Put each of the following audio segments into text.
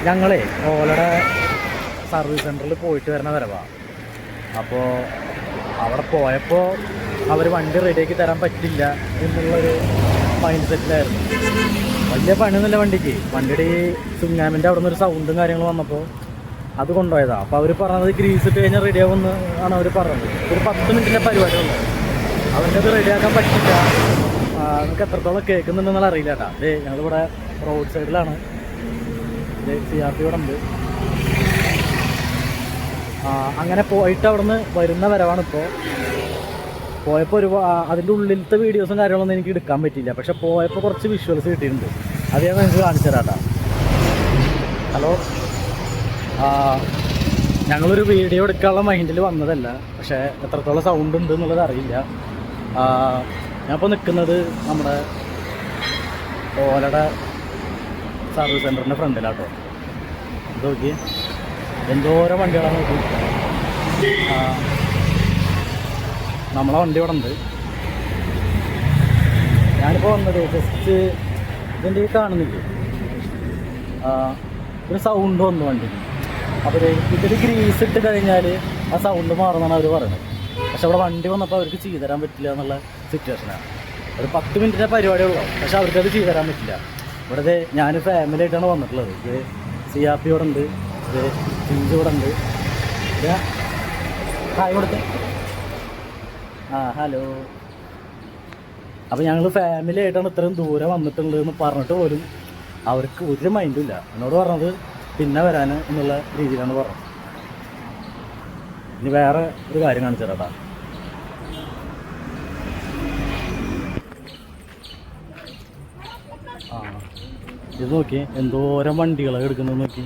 ഞങ്ങളെ ഓലയുടെ സർവീസ് സെൻറ്ററിൽ പോയിട്ട് വരുന്ന വരവാണ്. അപ്പോൾ അവിടെ പോയപ്പോൾ അവർ വണ്ടി റെഡിയാക്കി തരാൻ പറ്റില്ല എന്നുള്ളൊരു മൈൻഡ് സെറ്റിലായിരുന്നു. വലിയ പണിയൊന്നുമില്ല വണ്ടിക്ക്. വണ്ടിയുടെ ഈ സുങ്ങാമിൻ്റെ അവിടെ നിന്നൊരു സൗണ്ടും കാര്യങ്ങളും വന്നപ്പോൾ അത് കൊണ്ടുപോയതാണ്. അപ്പോൾ അവർ പറഞ്ഞത് ഗ്രീസ് ഇട്ട് കഴിഞ്ഞാൽ റെഡിയാവുമെന്ന് ആണ് അവർ പറഞ്ഞത്. ഒരു 10 മിനിറ്റിൻ്റെ പരിപാടിയുള്ളൂ. അവർക്കത് റെഡിയാക്കാൻ പറ്റില്ല. നിങ്ങൾക്ക് എത്രത്തോളം കേൾക്കുന്നുണ്ടെന്നുള്ള അറിയില്ല കേട്ടോ. അതെ, ഞങ്ങളിവിടെ റോഡ് സൈഡിലാണ്. CRP ഇവിടെ ഉണ്ട്. അങ്ങനെ പോയിട്ട് അവിടെ നിന്ന് വരുന്ന വരവാണ്. ഇപ്പോൾ പോയപ്പോൾ അതിൻ്റെ ഉള്ളിലത്തെ വീഡിയോസും കാര്യങ്ങളൊന്നും എനിക്ക് എടുക്കാൻ പറ്റിയില്ല. പക്ഷെ പോയപ്പോൾ കുറച്ച് വിഷ്വൽസ് കിട്ടിയിട്ടുണ്ട്. അത് ഞാൻ നിങ്ങൾക്ക് കാണിച്ചു തരാം കേട്ടോ. ഹലോ, ഞങ്ങളൊരു വീഡിയോ എടുക്കാനുള്ള മൈൻഡിൽ വന്നതല്ല. പക്ഷേ എത്രത്തോളം സൗണ്ട് ഉണ്ട് എന്നുള്ളത് അറിയില്ല. ഞാനിപ്പോൾ നിൽക്കുന്നത് നമ്മുടെ ഓലയുടെ സർവീസ് സെൻറ്ററിൻ്റെ ഫ്രണ്ടിലാട്ടോ. ഇത് നോക്കി, എന്തോരം വണ്ടികളാണ് നോക്കി. നമ്മളെ വണ്ടി ഇവിടെ ഉണ്ട്. ഞാനിപ്പോൾ വന്നത് ജസ്റ്റ് ഇതിൻ്റെ ഈ കാണുന്നില്ലേ, ഒരു സൗണ്ട് വന്നു വണ്ടിക്ക്. അവർ ഇതിൽ ഗ്രീസ് ഇട്ട് കഴിഞ്ഞാൽ ആ സൗണ്ട് മാറുമെന്നാണ് അവർ പറയുന്നത്. പക്ഷെ അവിടെ വണ്ടി വന്നപ്പോൾ അവർക്ക് ചെയ്തു തരാൻ പറ്റില്ല എന്നുള്ള സിറ്റുവേഷനാണ്. ഒരു 10 മിനിറ്റിൻ്റെ പരിപാടിയുള്ളൂ. പക്ഷെ അവർക്കത് ചെയ്തു തരാൻ പറ്റില്ല. ഇവിടെ ഞാൻ ഫാമിലി ആയിട്ടാണ് വന്നിട്ടുള്ളത്. ഇത് CRP ഇവിടെ ഉണ്ട്, ഇത് ചിഞ്ച് ഇവിടെ ഉണ്ട്. ഹായ് കൊടുത്ത്. ഹലോ. അപ്പോൾ ഞങ്ങൾ ഫാമിലി ആയിട്ടാണ് ഇത്രയും ദൂരം വന്നിട്ടുള്ളത് എന്ന് പറഞ്ഞിട്ട് പോലും അവർക്ക് ഒരു മൈൻഡും ഇല്ല. എന്നോട് പറഞ്ഞത് പിന്നെ വരാൻ എന്നുള്ള രീതിയിലാണ് പറഞ്ഞത്. ഇനി വേറെ ഒരു കാര്യം കാണിച്ചു തരാം. ഇത് നോക്കി, എന്തോരം വണ്ടികളാണ് എടുക്കുന്നത് നോക്കി.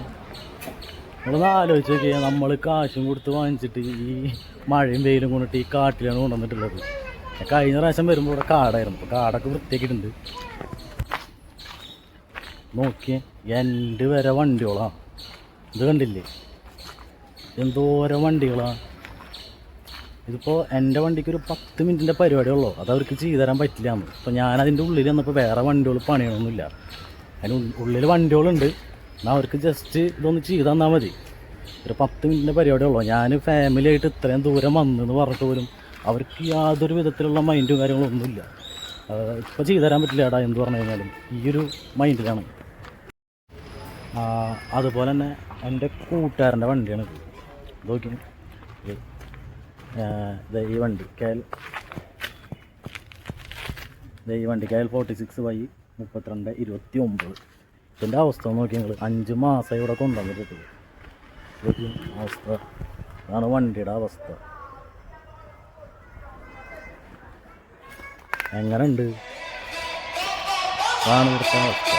നമ്മളൊന്ന് ആലോചിച്ച് നോക്കിയാൽ നമ്മൾ കാശും കൊടുത്ത് വാങ്ങിച്ചിട്ട് ഈ മഴയും വെയിലും കൊണ്ടിട്ട് ഈ കാട്ടിലാണ് കൊണ്ടുവന്നിട്ടുള്ളത്. കഴിഞ്ഞ പ്രാവശ്യം വരുമ്പോൾ ഇവിടെ കാടായിരുന്നു. അപ്പോൾ കാടൊക്കെ വൃത്തിയാക്കിയിട്ടുണ്ട്. നോക്കിയേ, എൻ്റെ വരെ വണ്ടികളാണ്. ഇത് കണ്ടില്ലേ, എന്തോരം വണ്ടികളാണ്. ഇതിപ്പോൾ എൻ്റെ വണ്ടിക്ക് ഒരു 10 മിനിറ്റിൻ്റെ പരിപാടിയുള്ളൂ. അത് അവർക്ക് ചെയ്തു തരാൻ പറ്റില്ല എന്ന്. അപ്പോൾ ഞാനതിൻ്റെ ഉള്ളിൽ വന്നപ്പോൾ വേറെ വണ്ടികൾ പണിയണമൊന്നുമില്ല. അതിന് ഉള്ളിൽ വണ്ടികളുണ്ട്. എന്നാൽ അവർക്ക് ജസ്റ്റ് ഇതൊന്ന് ചെയ്ത് തന്നാൽ മതി. ഒരു 10 മിനിറ്റിൻ്റെ പരിപാടിയുള്ളൂ. ഞാൻ ഫാമിലി ആയിട്ട് ഇത്രയും ദൂരം വന്നെന്ന് പറഞ്ഞിട്ട് പോലും അവർക്ക് യാതൊരു വിധത്തിലുള്ള മൈൻഡും കാര്യങ്ങളൊന്നുമില്ല. ഇപ്പോൾ ചെയ്തു തരാൻ പറ്റില്ല ഏടാ എന്ന് പറഞ്ഞു കഴിഞ്ഞാലും ഈ ഒരു മൈൻഡിലാണ്. അതുപോലെ തന്നെ എൻ്റെ കൂട്ടുകാരൻ്റെ വണ്ടിയാണ് നോക്കി. ഈ വണ്ടി ഈ വണ്ടി KL 46/3229. ഇതിൻ്റെ അവസ്ഥ നോക്കി നിങ്ങൾ. 5 മാസമായി ഇവിടെ കൊണ്ടുവന്നിട്ട് അവസ്ഥ. അതാണ് വണ്ടിയുടെ അവസ്ഥ. എങ്ങനെയുണ്ട്? അതാണ് ഇവിടുത്തെ അവസ്ഥ.